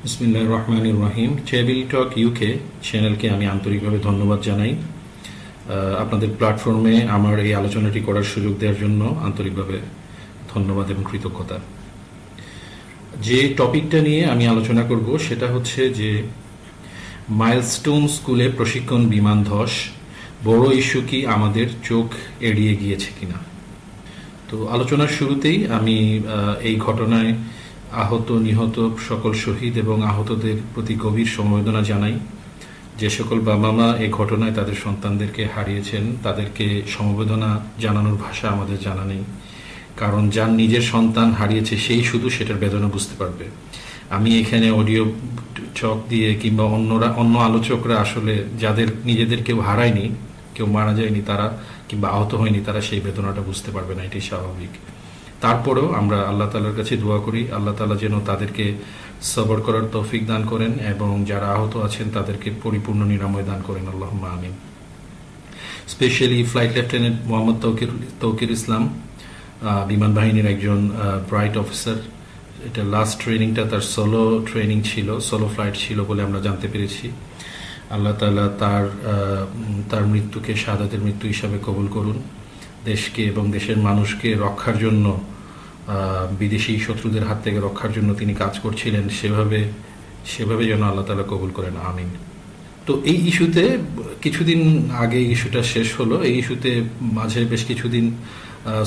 বিসমিল্লাহির রহমানির রহিম। টেবিল টক ইউকে চ্যানেলকে আমি আন্তরিকভাবে ধন্যবাদ জানাই। আপনাদের প্ল্যাটফর্মে আমার এই আলোচনাটি করার সুযোগ দেওয়ার জন্য আন্তরিকভাবে ধন্যবাদ এবং কৃতজ্ঞতা। যে টপিকটা নিয়ে আমি আলোচনা করব সেটা হচ্ছে যে মাইলস্টোন স্কুলে প্রশিক্ষণ বিমান ধস, বড় ইস্যু কি আমাদের চোখ এড়িয়ে গিয়েছে কিনা। তো আলোচনার শুরুতেই আমি এই ঘটনায় আহত নিহত সকল শহীদ এবং আহতদের প্রতি গভীর সমবেদনা জানাই। যে সকল বাবা মা এই ঘটনায় তাদের সন্তানদেরকে হারিয়েছেন তাদেরকে সমবেদনা জানানোর ভাষা আমাদের জানা নেই, কারণ যার নিজের সন্তান হারিয়েছে সেই শুধু সেটার বেদনা বুঝতে পারবে। আমি এখানে অডিও চক দিয়ে কিংবা অন্য আলোচকরা আসলে যাদের নিজেদের কেউ হারায়নি, কেউ মারা যায়নি তারা কিংবা আহত হয়নি, তারা সেই বেদনাটা বুঝতে পারবে না, এটাই স্বাভাবিক। তারপরেও আমরা আল্লাহ তাআলার কাছে দোয়া করি আল্লাহ তাআলা যেন তাদেরকে সবর করার তৌফিক দান করেন এবং যারা আহত আছেন তাদেরকে পরিপূর্ণ নিরাময় দান করেন, আল্লাহুম্মা আমিন। Specially flight lieutenant Mohammad Touqir Islam, বিমান বাহিনীর একজন ব্রাইট অফিসার। এটা লাস্ট ট্রেনিংটা তার সোলো ট্রেনিং ছিল, সোলো ফ্লাইট ছিল বলে আমরা জানতে পেরেছি। আল্লাহ তাআলা তার মৃত্যুকে শাহাদাতের মৃত্যু হিসাবে কবুল করুন। দেশকে এবং দেশের মানুষকে রক্ষার জন্য, বিদেশি শত্রুদের হাত থেকে রক্ষার জন্য তিনি কাজ করছিলেন, সেভাবে যেন আল্লাহ তাআলা কবুল করেন, আমিন। তো এই ইস্যুতে কিছুদিন আগে ইস্যুটা শেষ হলো। এই ইস্যুতে মাঝে বেশ কিছুদিন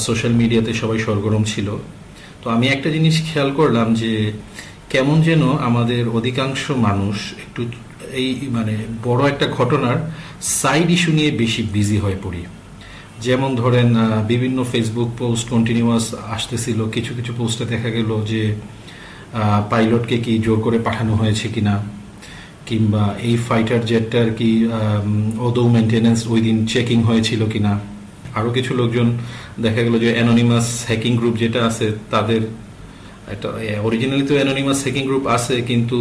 সোশ্যাল মিডিয়াতে সবাই সরগরম ছিল। তো আমি একটা জিনিস খেয়াল করলাম যে কেমন যেন আমাদের অধিকাংশ মানুষ একটু এই বড় একটা ঘটনার সাইড ইস্যু নিয়ে বেশি বিজি হয়ে পড়ি। যেমন ধরেন বিভিন্ন ফেসবুক পোস্ট কন্টিনিউয়াস আসতেছিল, কিছু কিছু পোস্টে দেখা গেল যে পাইলটকে কি জোর করে পাঠানো হয়েছে কিনা, কিংবা এই ফাইটার জেটটার কি আদৌ মেনটেনেন্স ওই দিন চেকিং হয়েছিল কিনা। আরও কিছু লোকজন দেখা গেল যে অ্যানোনিমাস হ্যাকিং গ্রুপ যেটা আছে তাদের একটা, অরিজিনালি তো অ্যানোনিমাস হ্যাকিং গ্রুপ আছে কিন্তু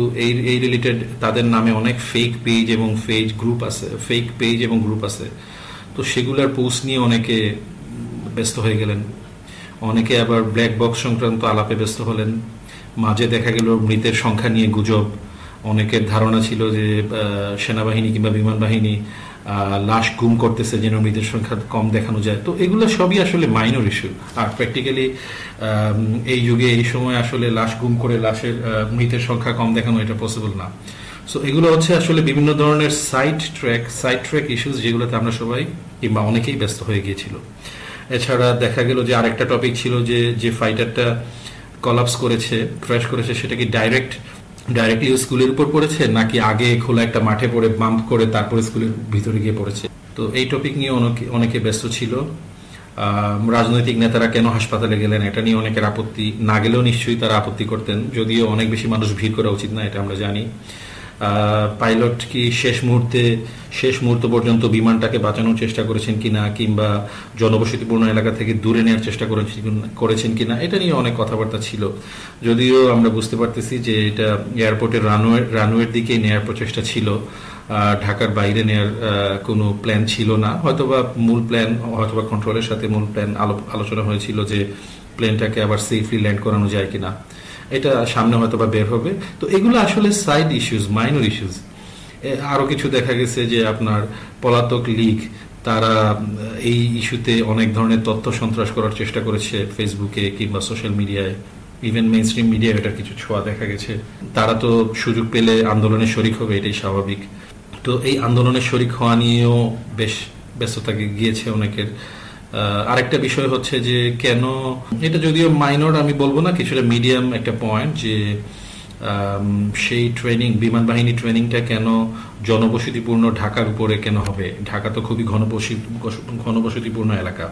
এই রিলেটেড তাদের নামে অনেক ফেক পেজ এবং গ্রুপ আছে। তো সেগুলার পোস্ট নিয়ে অনেকে ব্যস্ত হয়ে গেলেন, অনেকে আবার ব্ল্যাক বক্স সংক্রান্ত আলাপে ব্যস্ত হলেন। মাঝে দেখা গেল মৃতের সংখ্যা নিয়ে গুজব, অনেকের ধারণা ছিল যে সেনাবাহিনী কিংবা বিমান বাহিনী লাশ গুম করতেছে যেন মৃতের সংখ্যা কম দেখানো যায়। তো এগুলো সবই আসলে মাইনর ইস্যু, আর প্র্যাকটিক্যালি এই যুগে এই সময় আসলে লাশ গুম করে মৃতের সংখ্যা কম দেখানো এটা পসিবল না। সো এগুলো হচ্ছে আসলে বিভিন্ন ধরনের সাইড ট্র্যাক ইস্যুস যেগুলোতে আমরা সবাই কিংবা অনেকেই ব্যস্ত হয়ে গিয়েছিল। এছাড়া দেখা গেল যে আরেকটা টপিক ছিল যে ফাইটারটা কলাপস করেছে, ক্র্যাশ করেছে, সেটা কি ডাইরেক্টলি স্কুলের উপর পড়েছে নাকি আগে খোলা একটা মাঠে পড়ে বাম্প করে তারপরে স্কুলের ভিতরে গিয়ে পড়েছে। তো এই টপিক নিয়ে অনেকে ব্যস্ত ছিল। রাজনৈতিক নেতারা কেন হাসপাতালে গেলেন এটা নিয়ে অনেকের আপত্তি, না গেলেও নিশ্চয়ই তারা আপত্তি করতেন, যদিও অনেক বেশি মানুষ ভিড় করা উচিত না, এটা আমরা জানি। পাইলট কি শেষ মুহূর্ত পর্যন্ত বিমানটাকে বাঁচানোর চেষ্টা করেছেন কিনা, কিংবা জনবসতিপূর্ণ এলাকা থেকে দূরে নেওয়ার চেষ্টা করেছেন কিনা, এটা নিয়ে অনেক কথাবার্তা ছিল। যদিও আমরা বুঝতে পারতেছি যে এটা এয়ারপোর্টের রানওয়ের দিকে নেওয়ার প্রচেষ্টা ছিল, ঢাকার বাইরে নেওয়ার কোনো প্ল্যান ছিল না। হয়তোবা কন্ট্রোলের সাথে মূল প্ল্যান আলোচনা হয়েছিল যে প্লেনটাকে আবার সেফলি ল্যান্ড করানো যায় কিনা, এটা সামনে হয়তো বা বের হবে। তো এগুলো আসলে সাইড ইস্যুস, মাইনর ইস্যুস। আরো কিছু দেখা গেছে যে আপনার পলাতক লীগ তারা এই ইস্যুতে অনেক ধরনের তথ্য সন্ত্রাস করার চেষ্টা করেছে ফেসবুকে কিংবা সোশ্যাল মিডিয়ায়, ইভেন মেইন স্ট্রিম মিডিয়ায় এটার কিছু ছোঁয়া দেখা গেছে। তারা তো সুযোগ পেলে আন্দোলনে শরিক হবে, এটাই স্বাভাবিক। তো এই আন্দোলনের শরিক হওয়া নিয়েও বেশ ব্যস্ততা গিয়েছে অনেকের। আরেকটা বিষয় হচ্ছে যে কেন, এটা যদিও মাইনর আমি বলবো না, কিছুটা মিডিয়াম একটা পয়েন্ট, যে সেই বিমান বাহিনী ট্রেনিংটা কেন জনবসতিপূর্ণ ঢাকার উপরে কেন হবে। ঢাকা তো খুবই ঘনবসতিপূর্ণ এলাকা।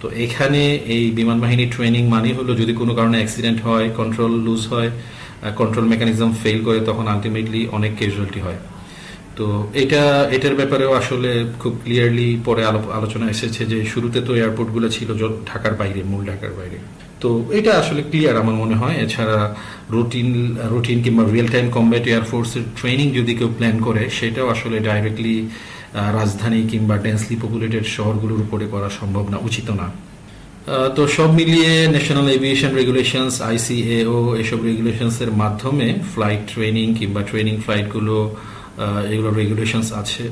তো এখানে এই বিমান বাহিনী ট্রেনিং মানে হলো যদি কোনো কারণে অ্যাক্সিডেন্ট হয়, কন্ট্রোল লুজ হয়, কন্ট্রোল মেকানিজম ফেল করে, তখন আলটিমেটলি অনেক ক্যাজুয়ালিটি হয়। তো এটার ব্যাপারেও আসলে খুব ক্লিয়ারলি পরে আলোচনা এসেছে যে শুরুতে তো এয়ারপোর্টগুলো ছিল ঢাকার বাইরে, মূল ঢাকার বাইরে। তো এটা আসলে ক্লিয়ার আমার মনে হয়। এছাড়া রুটিন কিংবা রিয়েল টাইম কমব্যাট এয়ারফোর্সের ট্রেনিং যদি কেউ প্ল্যান করে, সেটাও আসলে ডাইরেক্টলি রাজধানী কিংবা ডেন্সলি পপুলেটেড শহরগুলোর উপরে করা সম্ভব না, উচিত না। তো সব মিলিয়ে ন্যাশনাল এভিয়েশন রেগুলেশনস ICAO এসব রেগুলেশনস এর মাধ্যমে ফ্লাইট ট্রেনিং কিংবা ট্রেনিং ফ্লাইটগুলো এগুলো রেগুলেশনস আছে।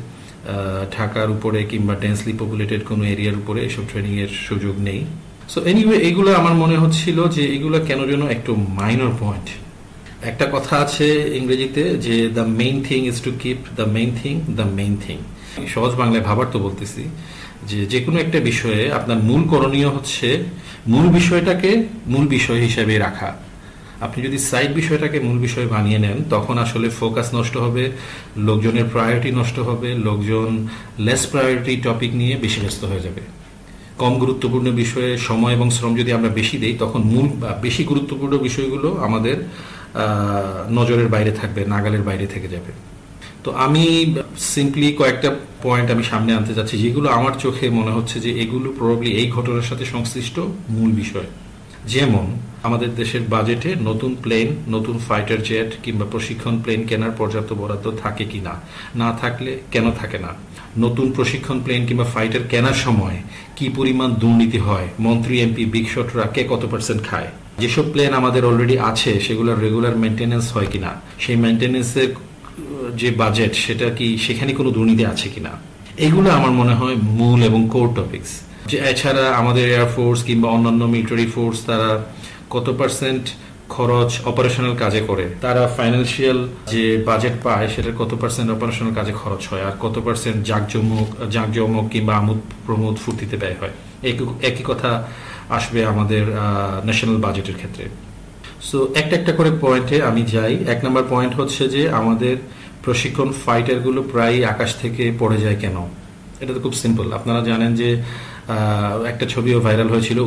ঢাকার উপরে কিংবা ডেন্সলি পপুলেটেড কোনো এরিয়ার উপরে এসব ট্রেনিং এর সুযোগ নেই। সো এনিওয়ে এগুলো আমার মনে হচ্ছিল যে এগুলো কেন যেন একটু মাইনর পয়েন্ট। একটা কথা আছে ইংরেজিতে যে the main thing is to keep the main thing the main thing. সহজ বাংলায় ভাবার তো বলতেছি যে কোনো একটা বিষয়ে আপনার মূল করণীয় হচ্ছে মূল বিষয়টাকে মূল বিষয় হিসেবে রাখা। আপনি যদি সাইড বিষয়টাকে মূল বিষয় বানিয়ে নেন তখন আসলে ফোকাস নষ্ট হবে, লোকজনের প্রায়োরিটি নষ্ট হবে, লোকজন লেস প্রায়োরিটি টপিক নিয়ে বেশি ব্যস্ত হয়ে যাবে। কম গুরুত্বপূর্ণ বিষয়ে সময় এবং শ্রম যদি আমরা বেশি দেই তখন মূল বা বেশি গুরুত্বপূর্ণ বিষয়গুলো আমাদের নজরের বাইরে থাকবে, নাগালের বাইরে থেকে যাবে। তো আমি সিম্পলি কয়েকটা পয়েন্ট আমি সামনে আনতে চাচ্ছি যেগুলো আমার চোখে মনে হচ্ছে যে এগুলো প্রবাবলি এই ঘটনার সাথে সংশ্লিষ্ট মূল বিষয়। যেমন আমাদের দেশের বাজেটে নতুন প্লেন, নতুন ফাইটার জেট কিংবা প্রশিক্ষণ প্লেন কেনার পর্যাপ্ত বরাদ্দ থাকে কিনা, না থাকলে কেন থাকে না, নতুন প্রশিক্ষণ প্লেন কিংবা ফাইটার কেনার সময় কি পরিমাণ দুর্নীতি হয়, মন্ত্রী এমপি বিগ শটরা কে কত পার্সেন্ট খায়, যেসব প্লেন আমাদের অলরেডি আছে সেগুলোর রেগুলার মেনটেনেন্স হয় কিনা, সেই মেনটেনেন্সের যে বাজেট সেটা কি সেখানে কোনো দুর্নীতি আছে কিনা, এগুলো আমার মনে হয় মূল এবং কোর টপিকস। যে এছাড়া আমাদের এয়ারফোর্স কিংবা অন্যান্য মিলিটারি ফোর্স তারা কত পার্সেন্ট খরচ অপারেশনাল কাজে করে, তারা ফাইন্যান্সিয়াল যে বাজেট পায় সেটার কত পার্সেন্ট অপারেশনাল কাজে খরচ হয়, আর কত পার্সেন্ট জাঁকজমক কিংবা আমোদ প্রমোদ ফুর্তিতে ব্যয় হয়। একই কথা আসবে আমাদের ন্যাশনাল বাজেটের ক্ষেত্রে। সো একটা একটা করে পয়েন্টে আমি যাই। 1 নম্বর পয়েন্ট হচ্ছে যে আমাদের প্রশিক্ষণ ফাইটারগুলো প্রায় আকাশ থেকে পড়ে যায় কেন। এটা তো খুব সিম্পল। আপনারা জানেন যে একটা ছবিও ভাইরাল হয়েছিল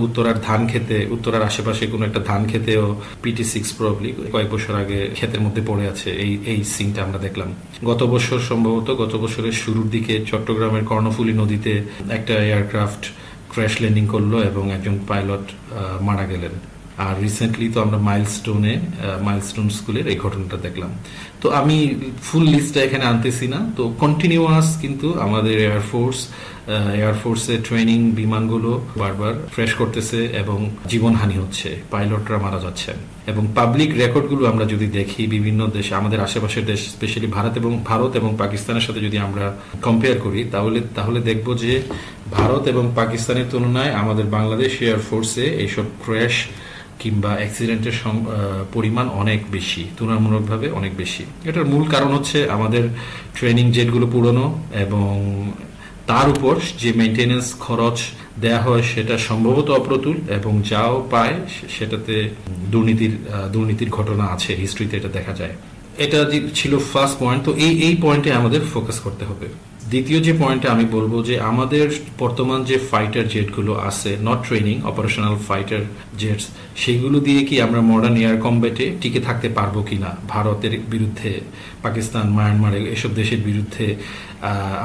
উত্তরার আশেপাশে কোনো একটা ধান খেতেও PT-6 প্রবলি কয়েক বছর আগে ক্ষেতের মধ্যে পড়ে আছে। এই সিনটা আমরা দেখলাম গত বছরের শুরুর দিকে চট্টগ্রামের কর্ণফুলী নদীতে একটা এয়ারক্রাফট ক্র্যাশ ল্যান্ডিং করলো এবং একজন পাইলট মারা গেলেন। আর রিসেন্টলি তো আমরা মাইলস্টোন স্কুলের এই ঘটনাটা দেখলাম। তো আমি ফুল লিস্টটা এখানে আনতেছি না। তো কন্টিনিউয়াস কিন্তু আমাদের এয়ারফোর্সের ট্রেনিং বিমানগুলো বারবার ক্র্যাশ করতেছে এবং জীবনহানি হচ্ছে, পাইলটরা মারা যাচ্ছেন। এবং পাবলিক রেকর্ডগুলো আমরা যদি দেখি বিভিন্ন দেশে, আমাদের আশেপাশের দেশ স্পেশালি ভারত এবং পাকিস্তানের সাথে যদি আমরা কম্পেয়ার করি তাহলে দেখব যে ভারত এবং পাকিস্তানের তুলনায় আমাদের বাংলাদেশ এয়ারফোর্সে এইসব ক্র্যাশ কিংবা অ্যাক্সিডেন্টের পরিমাণ অনেক বেশি, তুলনামূলকভাবে অনেক বেশি। এটার মূল কারণ হচ্ছে আমাদের ট্রেনিং জেটগুলো পুরনো এবং তার উপর যে মেইনটেনেন্স খরচ দেয়া হয় সেটা সম্ভবত অপ্রতুল এবং যাও পায় সেটাতে দুর্নীতির ঘটনা আছে, হিস্ট্রিতে এটা দেখা যায়। এটা ছিল ফার্স্ট পয়েন্ট। তো এই পয়েন্টে আমাদের ফোকাস করতে হবে। দ্বিতীয় যে পয়েন্টটা আমি বলবো যে আমাদের বর্তমান যে ফাইটার জেটগুলো আছে, not training, operational fighter jets, সেগুলো দিয়ে কি আমরা মডার্ন এয়ার কম্ব্যাটে টিকে থাকতে পারবো কিনা, ভারতের বিরুদ্ধে, পাকিস্তান, মায়ানমার এসব দেশের বিরুদ্ধে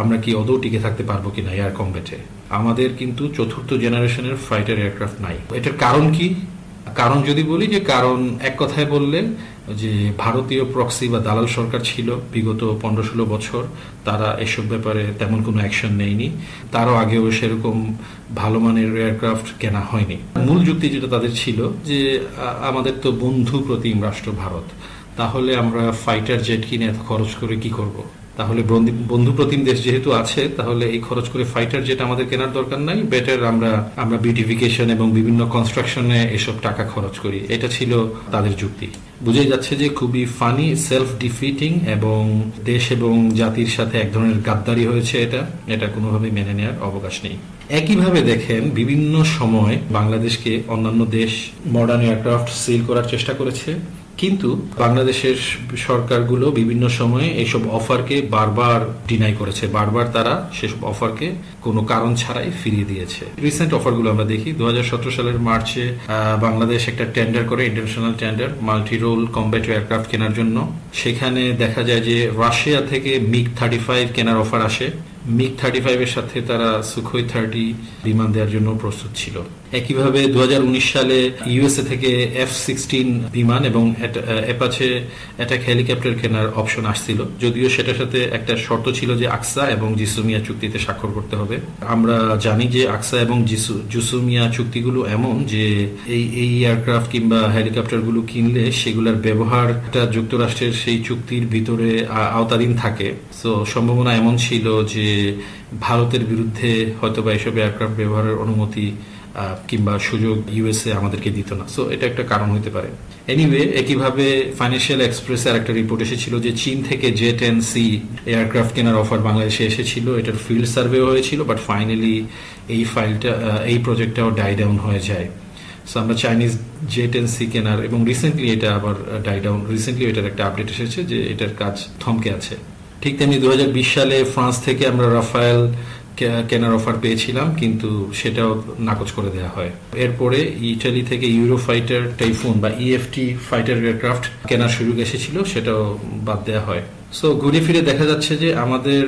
আমরা কি আদৌ টিকে থাকতে পারবো কিনা এয়ার কম্ব্যাটে। আমাদের কিন্তু 4th জেনারেশনের ফাইটার এয়ারক্রাফট নাই। এটার কারণ কি? কারণ যদি বলি যে কারণ এক কথায় বললে যে ভারতীয় প্রক্সি বা দালাল সরকার ছিল বিগত 15-16 বছর, তারা এসব ব্যাপারে তেমন কোনো অ্যাকশন নেয়নি। তারও আগেও সেরকম ভালো মানের এয়ারক্রাফট কেনা হয়নি। মূল যুক্তি যেটা তাদের ছিল যে আমাদের তো বন্ধু প্রতিম রাষ্ট্র ভারত, তাহলে আমরা ফাইটার জেট কিনে এত খরচ করে কি করব? তাহলে বন্ধু প্রতিম দেশ যেহেতু আছে তাহলে এই খরচ করে ফাইটার জেট আমাদের কেনার দরকার নাই, বেটার আমরা বিউটিফিকেশন এবং বিভিন্ন কনস্ট্রাকশনে এসব টাকা খরচ করি। এটা ছিল তাদের যুক্তি। বুঝে যাচ্ছে যে খুবই ফানি, সেলফ ডিফিটিং এবং দেশ এবং জাতির সাথে এক ধরনের গাদ্দারি হয়েছে। এটা কোনোভাবেই মেনে নেওয়ার অবকাশ নেই। একইভাবে দেখেন বিভিন্ন সময় বাংলাদেশকে অন্যান্য দেশ মডার্ন এয়ারক্রাফট সেল করার চেষ্টা করেছে, কিন্তু বাংলাদেশের সরকারগুলো বিভিন্ন সময়ে এইসব অফারকে বারবার ডিনাই করেছে, বারবার তারা সেসব অফারকে কোনো কারণ ছাড়াই ফিরিয়ে দিয়েছে। রিসেন্ট অফারগুলো আমরা দেখি 2017 সালের মার্চে বাংলাদেশ একটা টেন্ডার করে, international tender, multi role combat aircraft কেনার জন্য। সেখানে দেখা যায় যে রাশিয়া থেকে MiG-35 কেনার অফার আসে MiG-35 এর সাথে তারা সুখোই 30 বিমান দেওয়ার জন্য প্রস্তুত ছিল। একইভাবে 2019 সালে ইউএসএ থেকে F-16 বিমান এবং অ্যাপাচে অ্যাটাক হেলিকপ্টার কেনার অপশন আসছিল, যদিও সেটার সাথে একটা শর্ত ছিল যে আকসা এবং জিসুমিয়া চুক্তিতে স্বাক্ষর করতে হবে। আমরা জানি যে আকসা এবং জিসুমিয়া চুক্তিগুলো এমন যে এই এয়ারক্রাফট কিংবা হেলিকপ্টারগুলো কিনলে সেগুলোর ব্যবহারটা যুক্তরাষ্ট্রের সেই চুক্তির ভিতরে আওতাধীন থাকে। তো সম্ভাবনা এমন ছিল যে ভারতের বিরুদ্ধে হয়তোবা এসব এয়ারক্রাফট ব্যবহারের অনুমতি কিংবা সুযোগ ইউএসএ আমাদেরকে দিত না। সো এটা একটা কারণ হতে পারে। এনিওয়ে, একইভাবে ফাইন্যান্সিয়াল এক্সপ্রেসে আরেকটা রিপোর্ট এসেছিল যে চীন থেকে J-10C এয়ারক্রাফট কেনার অফার বাংলাদেশে এসেছিল। এটার ফিল্ড সার্ভে হয়েছিল, বাট ফাইনালি এই প্রজেক্টটাও ডাই ডাউন হয়ে যায়। সো আমরা চাইনিজ J-10C কেনার এবং রিসেন্টলি এটা আবার ডাই ডাউন, রিসেন্টলি এটার একটা আপডেট এসেছে যে এটার কাজ থমকে আছে। ঠিক তেমনি 2020 সালে ফ্রান্স থেকে আমরা রাফায়েল কেনার অফার পেয়েছিলাম, কিন্তু সেটাও নাকচ করে দেওয়া হয়। এরপরে ইটালি থেকে ইউরোফাইটার টাইফুন বা EFT ফাইটার এয়ারক্রাফট কেনার সুযোগ এসেছিল, সেটাও বাদ দেওয়া হয়। সো ঘুরে ফিরে দেখা যাচ্ছে যে আমাদের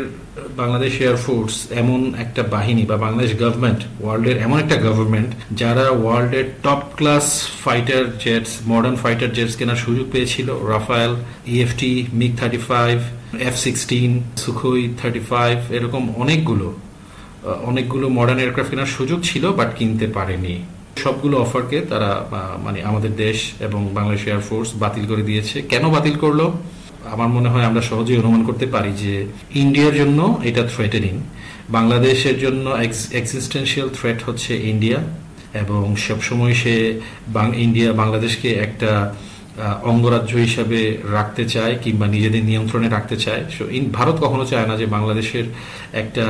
বাংলাদেশ এয়ারফোর্স এমন একটা বাহিনী বা বাংলাদেশ গভর্নমেন্ট ওয়ার্ল্ডের এমন একটা গভর্নমেন্ট যারা ওয়ার্ল্ডের top class fighter jets, modern fighter jets কেনার সুযোগ পেয়েছিল। Rafael, EFT, MiG-35, F-16, Sukhoi 35, এরকম অনেকগুলো মডার্ন এয়ারক্রাফট কেনার সুযোগ ছিল, বাট কিনতে পারেনি। সবগুলো অফারকে তারা আমাদের দেশ এবং বাংলাদেশ এয়ারফোর্স বাতিল করে দিয়েছে। কেন বাতিল করলো? আমার মনে হয় আমরা সহজেই অনুমান করতে পারি যে ইন্ডিয়ার জন্য এটা থ্রেটেনিং, বাংলাদেশের জন্য এক্সিস্টেন্সিয়াল থ্রেট হচ্ছে ইন্ডিয়া, এবং সবসময় ইন্ডিয়া বাংলাদেশকে একটা অঙ্গরাজ্য হিসাবে রাখতে চায় কিংবা নিজেদের নিয়ন্ত্রণে রাখতে চায়। ভারত কখনো চায় না যে বাংলাদেশের একটা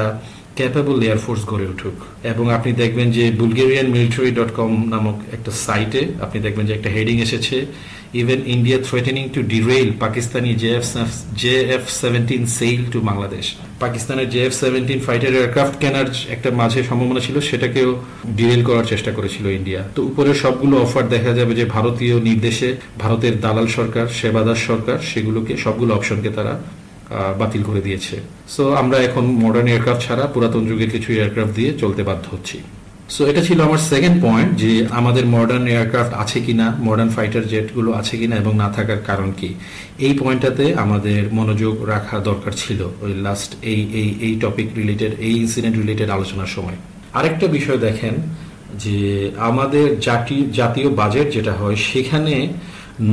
ক্যাপেবল এয়ারফোর্স গড়ে উঠুক। এবং আপনি দেখবেন যে bulgarianmilitary.com নামক একটা সাইটে আপনি দেখবেন যে একটা হেডিং এসেছে, even India threatening to derail Pakistani JF-17 sale to Bangladesh. পাকিস্তানের JF-17 ফাইটার এয়ারক্রাফট কেনার একটা মাঝে সম্ভাবনা ছিল, সেটাকেও ডিরেইল করার চেষ্টা করেছিল ইন্ডিয়া। তো উপরের সবগুলো অফার দেখা যাবে যে ভারতীয় নির্দেশে ভারতের দালাল সরকার, সেবাদার সরকার সবগুলো অপশনকে তারা বাতিল করে দিয়েছে। সো আমরা এখন মডার্ন এয়ারক্রাফট ছাড়া পুরাতন যুগের কিছু এয়ারক্রাফট দিয়ে চলতে বাধ্য হচ্ছি। সো এটা ছিল আমার সেকেন্ড পয়েন্ট, যে আমাদের মডার্ন এয়ারক্রাফট আছে কিনা, মডার্ন ফাইটার জেটগুলো আছে কিনা এবং না থাকার কারণ কি। এই পয়েন্টটাতে আমাদের মনোযোগ রাখা দরকার ছিল ওই লাস্ট এই টপিক রিলেটেড, এই ইনসিডেন্ট রিলেটেড আলোচনার সময়। আরেকটা বিষয় দেখেন যে আমাদের জাতীয় বাজেট যেটা হয় সেখানে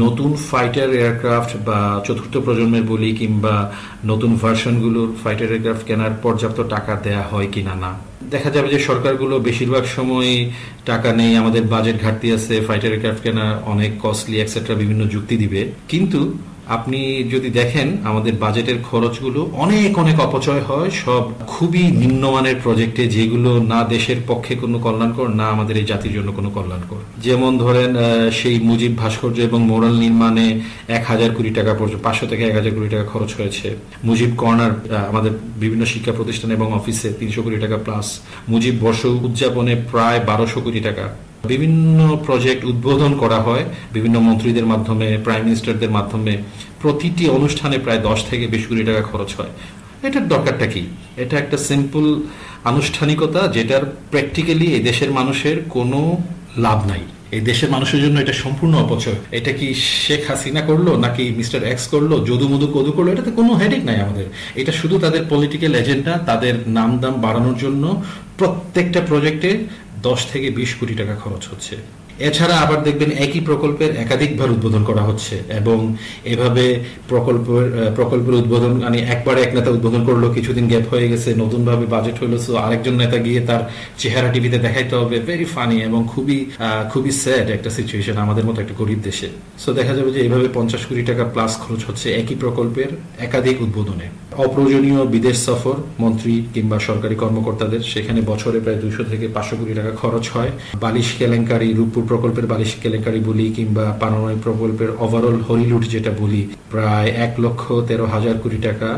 নতুন ফাইটার এয়ারক্রাফট বা চতুর্থ প্রজন্মের বলি কিংবা নতুন ভার্সনগুলোর ফাইটার এয়ারক্রাফট কেনার পর্যাপ্ত টাকা দেয়া হয় কিনা না। দেখা যাবে যে সরকারগুলো বেশিরভাগ সময় টাকা নেই, আমাদের বাজেট ঘাটতি আছে, ফাইটার এয়ারক্রাফট কেনা অনেক কস্টলি এক্সেট্রা বিভিন্ন যুক্তি দিবে। কিন্তু আপনি যদি দেখেন আমাদের বাজেটের খরচগুলো অনেক অপচয় হয় সব খুবই নিম্নমানের প্রজেক্টে, যেগুলো না দেশের পক্ষে কোনো কল্যাণকর, না আমাদের এই জাতির জন্য কোনো কল্যাণকর। যেমন ধরেন সেই মুজিব ভাস্কর্য এবং মোরাল নির্মাণে 1,000 কোটি টাকা পর্যন্ত, 500 থেকে 1,000 কোটি টাকা খরচ হয়েছে। মুজিব কর্নার আমাদের বিভিন্ন শিক্ষা প্রতিষ্ঠান এবং অফিসে 300 কোটি টাকা প্লাস। মুজিব বর্ষ উদযাপনে প্রায় 1200 কোটি টাকা। বিভিন্ন প্রজেক্ট উদ্বোধন করা হয় বিভিন্ন মন্ত্রীদের মাধ্যমে, প্রাইম মিনিস্টারদের মাধ্যমে। প্রতিটি অনুষ্ঠানে প্রায় 10 থেকে 20 কোটি টাকা খরচ হয়। এটার দরকারটা কি? এটা একটা সিম্পল আনুষ্ঠানিকতা যেটার প্র্যাকটিক্যালি এই দেশের মানুষের কোনো লাভ নাই। এই দেশের মানুষের জন্য এটা সম্পূর্ণ অপচয়। এটা কি শেখ হাসিনা করলো নাকি মিস্টার এক্স করলো, যদু মধু কদু করলো, এটাতে কোনো হেডেক নাই আমাদের। এটা শুধু তাদের পলিটিক্যাল এজেন্ডা, তাদের নাম দাম বাড়ানোর জন্য প্রত্যেকটা প্রজেক্টে 10 থেকে 20 কোটি টাকা খরচ হচ্ছে। এছাড়া আবার দেখবেন একই প্রকল্পের একাধিকবার উদ্বোধন করা হচ্ছে, এবং এভাবে প্রকল্পের উদ্বোধন একবারে এক নেতা উদ্বোধন করলো, কিছুদিন গ্যাপ হয়ে গেছে, নতুন ভাবে বাজেট হইলো, সো আরেকজন নেতা গিয়ে তার চেহারা টিভিতে দেখাইতে হবে। ভেরি ফানি এবং খুবই স্যাড একটা সিচুয়েশন আমাদের মতো একটা গরিব দেশে। সো দেখা যাবে যে এইভাবে 50 কোটি টাকা প্লাস খরচ হচ্ছে একই প্রকল্পের একাধিক উদ্বোধনে। অপ্রয়োজনীয় বিদেশ সফর মন্ত্রী কিংবা সরকারি কর্মকর্তাদের, সেখানে বছরে প্রায় 200 থেকে 500 কোটি টাকা খরচ হয়। বালিশ কেলেঙ্কারি, রূপপুর প্রকল্পের বালিশ কেলেঙ্কারি বলি কিংবা পানামাই প্রকল্পের ওভারঅল হরিলুট যেটা বলি, প্রায় 1,13,000 কোটি টাকা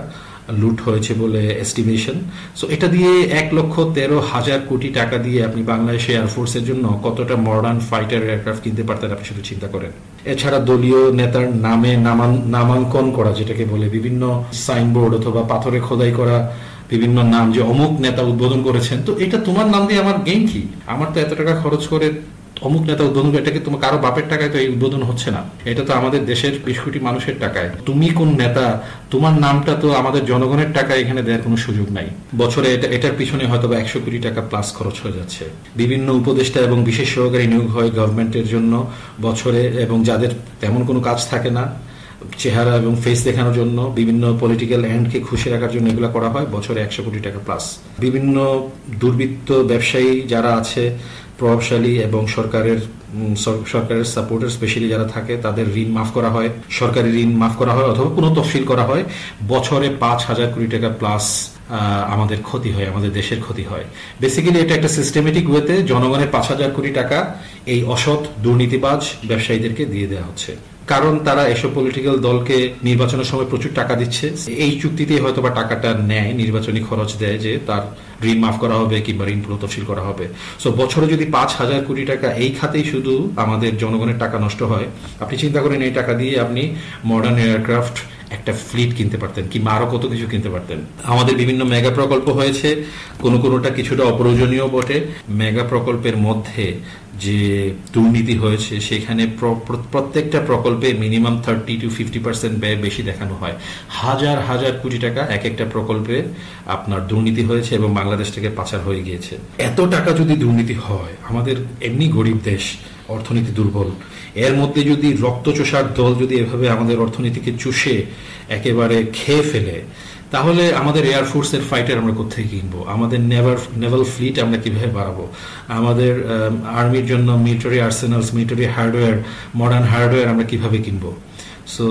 লুট হয়েছে বলে এস্টিমেশন। সো এটা দিয়ে 1,13,000 কোটি টাকা দিয়ে আপনি বাংলাদেশ এয়ারফোর্সের জন্য কতটা মডার্ন ফাইটার এয়ারক্রাফট কিনতে পারতেন আপনি শুধু চিন্তা করেন। এছাড়া দলীয় নেতার নামে নামাঙ্কন করা, যেটাকে বলে বিভিন্ন সাইনবোর্ড অথবা পাথরে খোদাই করা বিভিন্ন নাম যে অমুক নেতা উদ্বোধন করেছেন, তো এটা তোমার নাম দিয়ে আমার গেম কি? আমার তো এত টাকা খরচ করে অমুক নেতা উদ্বোধন করে, এটাকে তোমার কারো বাপের টাকায় তো এই উদ্বোধন হচ্ছে না, এটা তো আমাদের দেশের 20 কোটি মানুষের টাকায়। তুমি কোন নেতা, তোমার নামটা তো আমাদের জনগণের টাকা এখানে দেওয়ার কোনো সুযোগ নাই। বছরে এটার পিছনে হয়তো 100 কোটি টাকা প্লাস খরচ হয়ে যাচ্ছে। বিভিন্ন উপদেষ্টা এবং বিশেষ সহকারী নিয়োগ হয় গভর্নমেন্টের জন্য বছরে, এবং যাদের তেমন কোনো কাজ থাকে না, চেহারা এবং ফেস দেখানোর জন্য, বিভিন্ন পলিটিক্যাল এন্ডকে খুশি রাখার জন্য এগুলো করা হয়, বছরে 100 কোটি টাকা প্লাস। বিভিন্ন দুর্বৃত্ত ব্যবসায়ী যারা আছে, প্রভাবশালী এবং সরকারের সাপোর্টার স্পেশালি যারা থাকে, তাদের ঋণ মাফ করা হয়, সরকারি ঋণ মাফ করা হয় অথবা কোনো তফসিল করা হয়। বছরে 5,000 কোটি টাকা প্লাস আমাদের ক্ষতি হয়, আমাদের দেশের ক্ষতি হয়। বেসিক্যালি এটা একটা সিস্টেমেটিক ওয়েতে জনগণের 5,000 কোটি টাকা এই অসৎ দুর্নীতিবাজ ব্যবসায়ীদেরকে দিয়ে দেওয়া হচ্ছে, কারণ তারা এসব পলিটিক্যাল দলকে নির্বাচনের সময় প্রচুর টাকা দিচ্ছে। এই চুক্তিতে হয়তো বা টাকাটা নেয়, নির্বাচনী খরচ দেয় যে তার ঋণ মাফ করা হবে কিংবা ঋণ পুনঃতফসিল করা হবে। সো বছরে যদি 5,000 কোটি টাকা এই খাতেই শুধু আমাদের জনগণের টাকা নষ্ট হয়, আপনি চিন্তা করেন এই টাকা দিয়ে আপনি মডার্ন এয়ারক্রাফট, একটা ফ্লিট কিনতে পারতেন কিংবা আরো কত কিছু কিনতে পারতেন। আমাদের বিভিন্ন মেগা প্রকল্প হয়েছে, কোনোটা কিছুটা অপ্রয়োজনীয় বটে। মেগা প্রকল্পের মধ্যে যে দুর্নীতি হয়েছে সেখানে প্রত্যেকটা প্রকল্পে মিনিমাম 30-50% ব্যয় বেশি দেখানো হয়। হাজার হাজার কোটি টাকা এক একটা প্রকল্পে আপনার দুর্নীতি হয়েছে এবং বাংলাদেশ থেকে পাচার হয়ে গিয়েছে। এত টাকা যদি দুর্নীতি হয়, আমাদের এমনি গরিব দেশ, অর্থনীতি দুর্বল, এর মধ্যে যদি রক্তচোষার দল যদি এভাবে আমাদের অর্থনীতিকে চুষে একেবারে খেয়ে ফেলে, তাহলে আমাদের এয়ারফোর্সের ফাইটার আমরা কোথায় কিনবো? আমাদের নেভাল ফ্লিট আমরা কিভাবে বাড়াবো? আমাদের আর্মির জন্য military arsenals, military hardware, modern hardware আমরা কিভাবে কিনবো? সো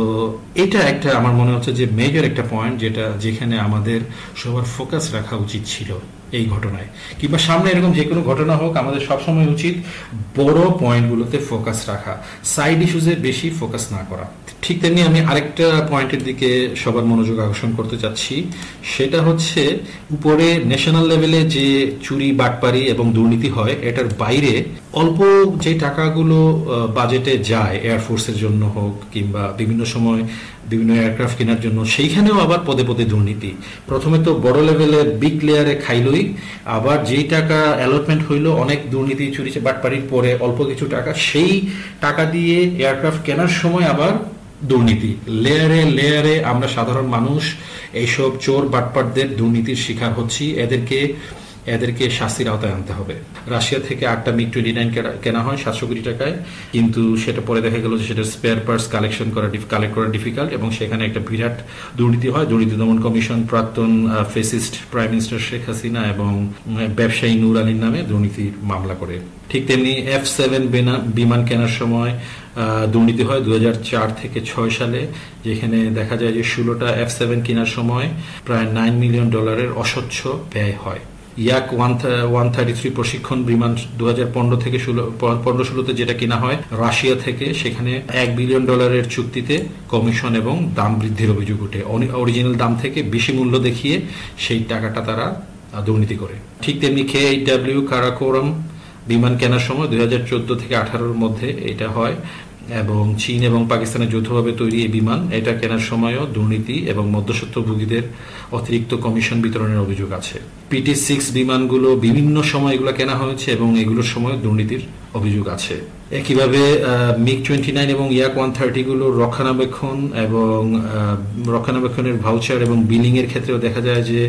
এটা একটা আমার মনে হচ্ছে যে মেজর একটা পয়েন্ট, যেখানে আমাদের সবার ফোকাস রাখা উচিত ছিল এই ঘটনায়, কিংবা সামনে এরকম যে কোনো ঘটনা হোক, আমাদের সবসময় উচিত বড় পয়েন্টগুলোতে ফোকাস রাখা, সাইড ইস্যুজে বেশি ফোকাস না করা। ঠিক তেমনি আমি আরেকটা পয়েন্টের দিকে সবার মনোযোগ আকর্ষণ করতে চাচ্ছি, সেটা হচ্ছে উপরে ন্যাশনাল লেভেলে যে চুরি, বাটপারি এবং দুর্নীতি হয়, এটার বাইরে অল্প যে টাকাগুলো বাজেটে যায় এয়ারফোর্সের জন্য হোক কিংবা বিভিন্ন সময় বিভিন্ন এয়ারক্রাফট কেনার জন্য, সেইখানেও আবার পদে পদে দুর্নীতি। প্রথমে তো বড় লেভেলের বিগ লেয়ারে খাইলই, আবার যেই টাকা অ্যালটমেন্ট হইলো অনেক দুর্নীতি, চুরি বাটপারির পরে অল্প কিছু টাকা, সেই টাকা দিয়ে এয়ারক্রাফট কেনার সময় আবার দুর্নীতি। লেয়ারে লেয়ারে আমরা সাধারণ মানুষ এইসব চোর বাটপারদের দুর্নীতির শিকার হচ্ছি। এদেরকে শাস্তির আওতায় আনতে হবে। রাশিয়া থেকে 8টা MiG-29 কেনা হয় 700 কোটি টাকায়, কিন্তু সেটা পরে দেখা গেল যে সেটা স্পেয়ার পার্টস কালেক্ট করা ডিফিকাল্ট, এবং সেখানে একটা বিরাট দুর্নীতি হয়। দুর্নীতি দমন কমিশন, প্রাক্তন fascist prime minister Sheikh Hasina এবং ব্যবসায়ী নূর আলীর নামে দুর্নীতির মামলা করে। ঠিক তেমনি F-7 বিমান কেনার সময় দুর্নীতি হয় 2004 থেকে 6 সালে, যেখানে দেখা যায় যে 16টা F-7 কেনার সময় প্রায় $9 মিলিয়ন অস্বচ্ছ ব্যয় হয়। ইয়াক 133 প্রশিক্ষণ বিমান 2015 থেকে 15-16তে যেটা কিনা হয় রাশিয়া থেকে, সেখানে $1 বিলিয়ন চুক্তিতে কমিশন এবং দাম বৃদ্ধির অভিযোগ ওঠে। অরিজিনাল দাম থেকে বেশি মূল্য দেখিয়ে সেই টাকাটা তারা দুর্নীতি করে। ঠিক তেমনি KHW কারাকোরাম বিমান কেনার সময় 2014 থেকে 18-র মধ্যে এটা হয়, এবং চীন এবং পাকিস্তানের যৌথভাবে তৈরি এই বিমান, এটা কেনার সময়ও দুর্নীতি এবং মধ্যস্বত্বভোগীদের অতিরিক্ত কমিশন বিতরণের অভিযোগ আছে। PT-6 বিমানগুলো বিভিন্ন সময় এগুলো কেনা হয়েছে এবং এগুলোর সময় দুর্নীতির অভিযোগ আছে। একইভাবে MiG-29 এবং ইয়াক 130 গুলোর রক্ষণাবেক্ষণের ভাউচার এবং বিলিং এর ক্ষেত্রেও দেখা যায় যে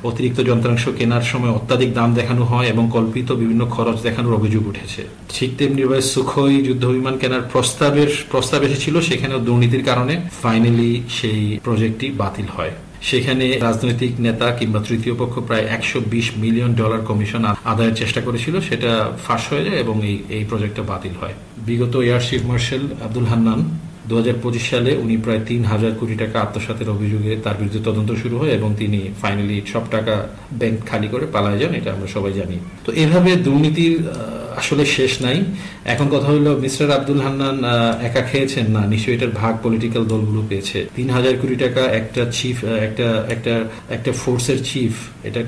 অতিরিক্ত যন্ত্রাংশ কেনার সময় অত্যাধিক দাম দেখানো হয় এবং কল্পিত বিভিন্ন খরচ দেখানোর অভিযোগ উঠেছে। ঠিক তেমনি সুখোই যুদ্ধ বিমান কেনার প্রস্তাব এসেছিল, সেখানেও দুর্নীতির কারণে ফাইনালি সেই প্রজেক্টটি বাতিল হয়। সেখানে রাজনৈতিক নেতা কিংবা তৃতীয় পক্ষ প্রায় $120 মিলিয়ন কমিশন আদায়ের চেষ্টা করেছিল, সেটা ফাঁস হয়ে যায় এবং এই প্রজেক্টটা বাতিল হয়। বিগত air chief marshal Abdul Hannan 2025 সালে উনি প্রায় 3,000 কোটি টাকা আত্মসাতের অভিযোগে তার বিরুদ্ধে তদন্ত শুরু হয় এবং তিনি ফাইনালি সব টাকা ব্যাংক খালি করে পালায় যান, এটা আমরা সবাই জানি। তো এভাবে দুর্নীতির আসলে শেষ নাই। এখন কথা হলো মিস্টার আব্দুল হান্নান একা খেয়েছেন না, নিশ্চয়ই এটার ভাগ পলিটিক্যাল দলগুলো পেয়েছে। 3,000 কোটি টাকা একটা চিফ, একটা একটা একটা ফোর্সের চিফ এটা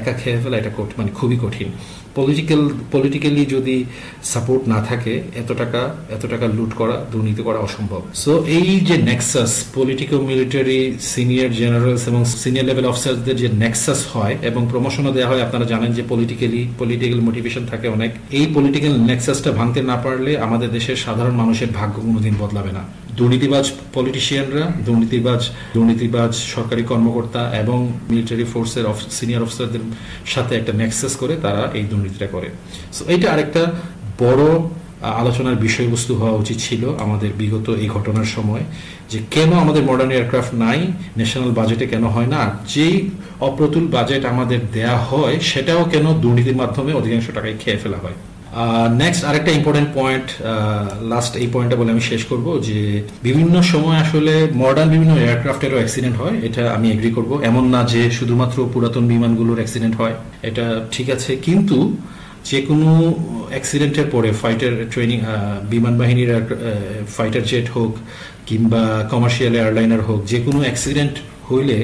একা খেয়ে ফেলা এটা মানে খুবই কঠিন। পলিটিক্যালি যদি সাপোর্ট না থাকে এত টাকা লুট করা, দুর্নীতি করা অসম্ভব। সো এই যে Nexus, political military senior generals এবং সিনিয়র লেভেল অফিসারদের যে নেক্সাস হয় এবং প্রমোশনও দেওয়া হয়, আপনারা জানেন যে পলিটিক্যাল মোটিভেশন থাকে অনেক। এই পলিটিক্যাল নেক্সাসটা ভাঙতে না পারলে আমাদের দেশের সাধারণ মানুষের ভাগ্য কোনোদিন বদলাবে না। দুর্নীতিবাজ পলিটিশিয়ানরা, দুর্নীতিবাজ সরকারি কর্মকর্তা এবং মিলিটারি ফোর্সের সিনিয়র অফিসারদের সাথে একটা নেক্সাস করে তারা এই দুর্নীতিটা করে। সো এইটা আরেকটা বড় আলোচনার বিষয়বস্তু হওয়া উচিত ছিল আমাদের বিগত এই ঘটনার সময়, যে কেন আমাদের মডার্ন এয়ারক্রাফট নাই, ন্যাশনাল বাজেটে কেন হয় না, আর যেই অপ্রতুল বাজেট আমাদের দেয়া হয় সেটাও কেন দুর্নীতির মাধ্যমে অধিকাংশ টাকায় খেয়ে ফেলা হয়। নেক্সট আরেকটা ইম্পর্টেন্ট পয়েন্ট, লাস্ট এই পয়েন্টটা বলে আমি শেষ করব, যে বিভিন্ন সময় আসলে মডার্ন বিভিন্ন এয়ারক্রাফটেরও অ্যাক্সিডেন্ট হয়, এটা আমি এগ্রি করব। এমন না যে শুধুমাত্র পুরাতন বিমানগুলোর অ্যাক্সিডেন্ট হয়, এটা ঠিক আছে, কিন্তু যে কোনো অ্যাক্সিডেন্টের পরে ফাইটার ট্রেনিং, বিমান বাহিনীর ফাইটার জেট হোক কিংবা কমার্শিয়াল এয়ারলাইনার হোক, যে কোনো অ্যাক্সিডেন্ট হইলে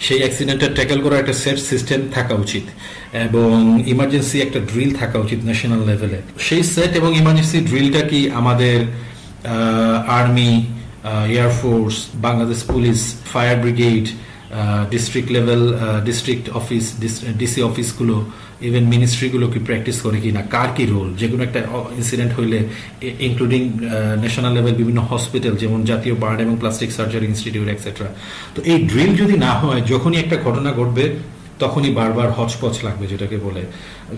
সেই অ্যাক্সিডেন্টটা ট্যাকেল করার একটা সেট সিস্টেম থাকা উচিত এবং ইমার্জেন্সি একটা ড্রিল থাকা উচিত ন্যাশনাল লেভেলে। সেই সেট এবং ইমার্জেন্সি ড্রিলটা কি আমাদের army, air force, Bangladesh police, fire brigade, district level, district office, DC অফিসগুলো, ইভেন মিনিস্ট্রিগুলো কি প্র্যাকটিস করে কিনা, কার কি রোল, যে কোনো একটা ইনসিডেন্ট হইলে, ইনক্লুডিং ন্যাশনাল লেভেল বিভিন্ন হসপিটাল যেমন জাতীয় বার্ন এবং প্লাস্টিক সার্জারি ইনস্টিটিউট এক্সেট্রা। তো এই ড্রিল যদি না হয়, যখনই একটা ঘটনা ঘটবে তখনই বারবার হচপচ লাগবে, যেটাকে বলে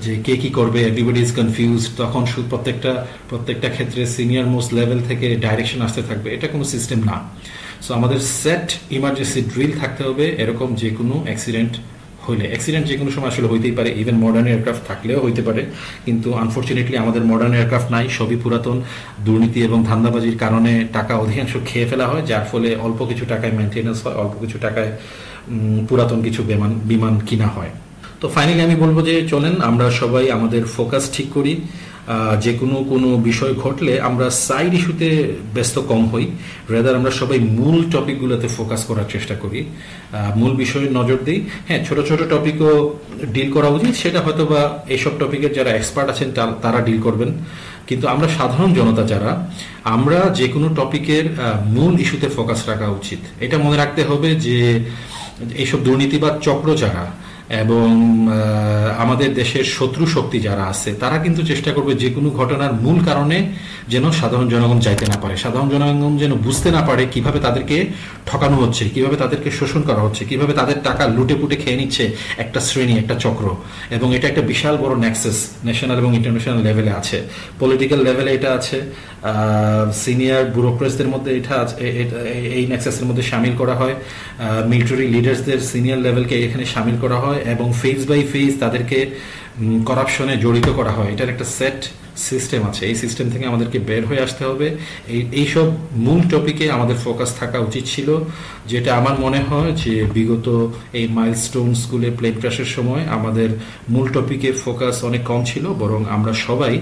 যে কে কি করবে, এভরিবডি ইজ কনফিউজ। তখন প্রত্যেকটা ক্ষেত্রে সিনিয়র মোস্ট লেভেল থেকে ডাইরেকশন আসতে থাকবে, এটা কোনো সিস্টেম না। সো আমাদের সেট ইমার্জেন্সি ড্রিল থাকতে হবে, এরকম যে কোনো অ্যাক্সিডেন্ট যে কোনো সময় আসলে হইতেই পারে, ইভেন মডার্ন এয়ারক্রাফট থাকলেও হইতে পারে, কিন্তু আনফর্চুনেটলি আমাদের মডার্ন এয়ারক্রাফট নাই, সবই পুরাতন। দুর্নীতি এবং ধান্দাবাজির কারণে টাকা অধিকাংশ খেয়ে ফেলা হয়, যার ফলে অল্প কিছু টাকায় মেনটেন্যান্স হয়, অল্প কিছু টাকায় পুরাতন কিছু বিমান কিনা হয়। তো ফাইনালি আমি বলবো যে চলেন আমরা সবাই আমাদের ফোকাস ঠিক করি, যে কোনো বিষয় ঘটলে আমরা সাইড ইস্যুতে ব্যস্ত কম হই, রেদার আমরা সবাই মূল টপিকগুলোতে ফোকাস করার চেষ্টা করি, মূল বিষয়ে নজর দিই। হ্যাঁ, ছোট ছোট টপিকও ডিল করা উচিত, সেটা হয়তো বা এইসব টপিকের যারা এক্সপার্ট আছেন তারা ডিল করবেন, কিন্তু আমরা সাধারণ জনতা যারা, আমরা যে কোনো টপিকের মূল ইস্যুতে ফোকাস রাখা উচিত। এটা মনে রাখতে হবে যে এইসব দুর্নীতিবাদ চক্র যারা এবং আমাদের দেশের শত্রু শক্তি যারা আছে, তারা কিন্তু চেষ্টা করবে যে কোনো ঘটনার মূল কারণে যেন সাধারণ জনগণ যাইতে না পারে, সাধারণ জনগণ যেন বুঝতে না পারে কিভাবে তাদেরকে ঠকানো হচ্ছে, কিভাবে তাদেরকে শোষণ করা হচ্ছে, কিভাবে তাদের টাকা লুটে পুটে খেয়ে নিচ্ছে একটা শ্রেণী, একটা চক্র। এবং এটা একটা বিশাল বড় নেক্সাস ন্যাশনাল এবং ইন্টারন্যাশনাল লেভেলে আছে, পলিটিক্যাল লেভেলে এটা আছে, সিনিয়র ব্যুরোক্রেটসদের মধ্যে এটা এই নেক্সাসের মধ্যে সামিল করা হয়, মিলিটারি লিডার্সদের সিনিয়র লেভেলকে এখানে সামিল করা হয় এবং ফেজ বাই ফেজ তাদেরকে করাপশনে জড়িত করা হয়। এটার একটা সেট সিস্টেম আছে, এই সিস্টেম থেকে আমাদেরকে বের হয়ে আসতে হবে। এইসব মূল টপিকে আমাদের ফোকাস থাকা উচিত ছিল, যেটা আমার মনে হয় যে বিগত এই মাইলস্টোন স্কুলে প্লেন ক্র্যাশের সময় আমাদের মূল টপিকে ফোকাস অনেক কম ছিল, বরং আমরা সবাই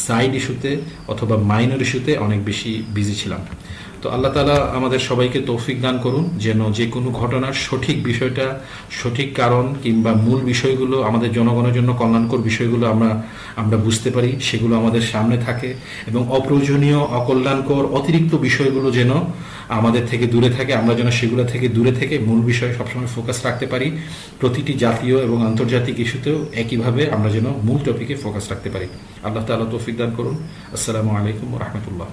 সাইড ইস্যুতে অথবা মাইনর ইস্যুতে অনেক বেশি বিজি ছিলাম। তো আল্লাহ তাআলা আমাদের সবাইকে তৌফিক দান করুন যেন যে কোনো ঘটনার সঠিক বিষয়টা, সঠিক কারণ কিংবা মূল বিষয়গুলো, আমাদের জনগণের জন্য কল্যাণকর বিষয়গুলো আমরা বুঝতে পারি, সেগুলো আমাদের সামনে থাকে এবং অপ্রয়োজনীয়, অকল্যাণকর, অতিরিক্ত বিষয়গুলো যেন আমাদের থেকে দূরে থাকে, আমরা যেন সেগুলো থেকে দূরে থেকে মূল বিষয়ে সবসময় ফোকাস রাখতে পারি। প্রতিটি জাতীয় এবং আন্তর্জাতিক ইস্যুতেও একইভাবে আমরা যেন মূল টপিকে ফোকাস রাখতে পারি। আল্লাহ তাআলা তৌফিক দান করুন। আসসালামু আলাইকুম ওয়া রাহমাতুল্লাহ।